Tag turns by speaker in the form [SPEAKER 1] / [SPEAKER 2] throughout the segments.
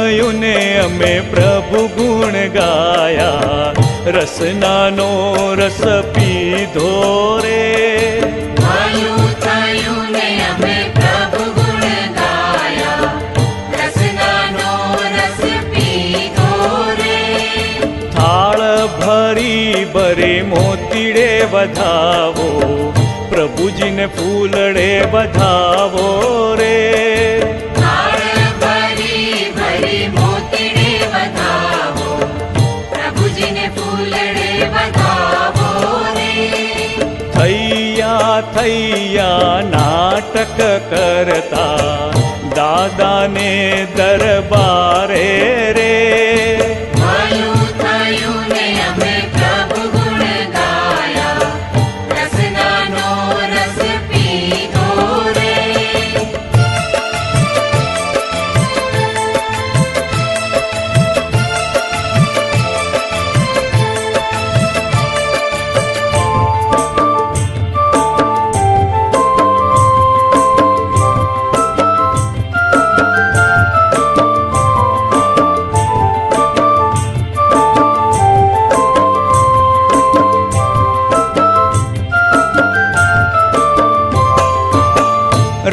[SPEAKER 1] થયું ને અમે પ્રભુ ગુણ ગાયા, રસનાનો રસ પીધો રે.
[SPEAKER 2] ભલું થયું ને અમે પ્રભુ ગુણ ગાયા, રસનાનો રસ પીધો રે.
[SPEAKER 1] થાળ ભરી ભરી મોતીડે વધાવો, પ્રભુજીને ફૂલડે વધાવો રે.
[SPEAKER 2] થાળ ભરી ભરી મોતીડે વધાવો, પ્રભુજીને ફૂલડે વધાવો રે.
[SPEAKER 1] થૈયા થૈયા નાટક કરતા, દાદાને દરબારે રે.
[SPEAKER 2] ભલું થયું ને અમે પ્રભુ ગુણ ગાયા, રસનાનો રસ પીધો રે.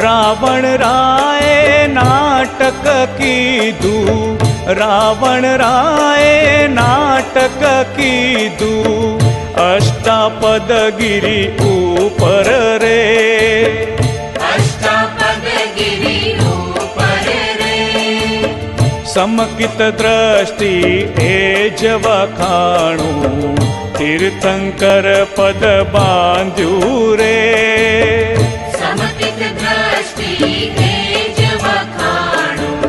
[SPEAKER 1] રાવણ રાયે નાટક કીધું, રાવણ રાયે નાટક કીધું, અષ્ટાપદગીરી ઉપર રે.
[SPEAKER 2] અષ્ટાપદગીરી ઉપર રે.
[SPEAKER 1] સમકિત દ્રષ્ટિ એ જ વખાણું, તીર્થંકર પદ બાંધ્યું રે.
[SPEAKER 2] સમકિત દ્રષ્ટિ એ જ વખાણું,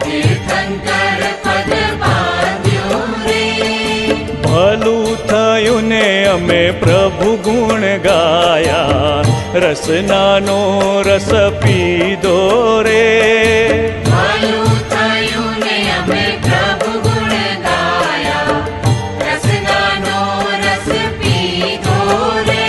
[SPEAKER 2] તીર્થંકર પદ બાંધ્યું રે.
[SPEAKER 1] ભલું થયું ને અમે પ્રભુ ગુણ ગાયા, રસનાનો રસ પીધો રે.
[SPEAKER 2] ભલું થયું ને અમે પ્રભુ ગુણ ગાયા, રસનાનો રસ પીધો રે.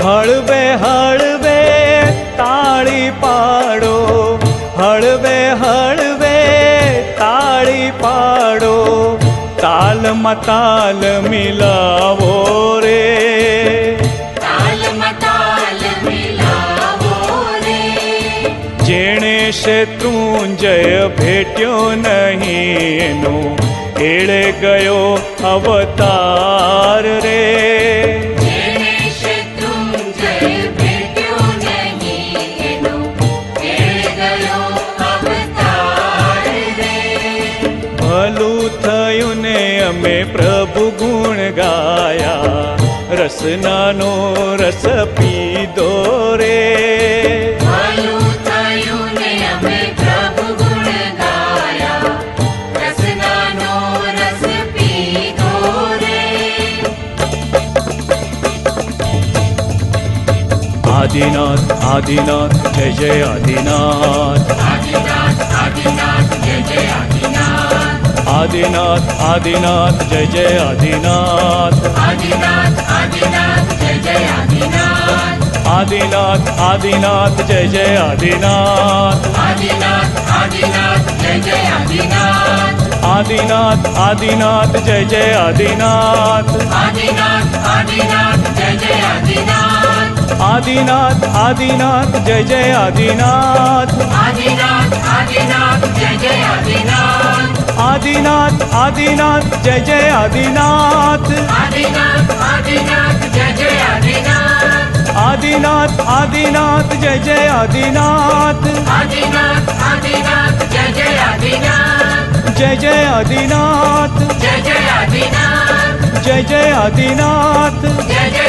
[SPEAKER 1] હળવે હળવે તાળી પાડો, હળવે હળવે તાળી પાડો, તાલમાં તાલ મિલાવો રે.
[SPEAKER 2] તાલમાં તાલ મિલાવો રે.
[SPEAKER 1] જેણે શત્રુંજય ભેટ્યો નહીં, એનો એળે ગયો અવતાર રે.
[SPEAKER 2] જેણે શત્રુંજય ભેટ્યો નહીં, એનો એળે ગયો અવતાર રે.
[SPEAKER 1] ભલું થયું ને અમે પ્રભુ ગુણ ગાયા, રસનાનો રસ પીધો રે.
[SPEAKER 2] ભલું થયું ને અમે પ્રભુ ગુણ ગાયા, રસનાનો રસ પીધો રે.
[SPEAKER 1] આદિનાથ આદિનાથ જય જય આદિનાથ.
[SPEAKER 2] આદિનાથ આદિનાથ જય જય આદિનાથ.
[SPEAKER 1] આદિનાથ આદિનાથ જય જય આદિનાથ.
[SPEAKER 2] આદિનાથ આદિનાથ જય જય આદિનાથ.
[SPEAKER 1] આદિનાથ આદિનાથ જય જય આદિનાથ.
[SPEAKER 2] આદિનાથ આદિનાથ જય જય આદિનાથ.
[SPEAKER 1] આદિનાથ આદિનાથ જય જય આદિનાથ.
[SPEAKER 2] આદિનાથ આદિનાથ જય જય આદિનાથ.
[SPEAKER 1] આદિનાથ આદિનાથ જય જય આદિનાથ.
[SPEAKER 2] આદિનાથ આદિનાથ જય જય આદિનાથ.
[SPEAKER 1] આદિનાથ આદિનાથ જય જય આદિનાથ.
[SPEAKER 2] આદિનાથ આદિનાથ જય જય આદિનાથ.
[SPEAKER 1] આદિનાથ આદિનાથ જય જય આદિનાથ.
[SPEAKER 2] આદિનાથ આદિનાથ જય જય આદિનાથ.
[SPEAKER 1] જય જય આદિનાથ.
[SPEAKER 2] જય જય આદિનાથ.
[SPEAKER 1] જય જય આદિનાથ.
[SPEAKER 2] જય જય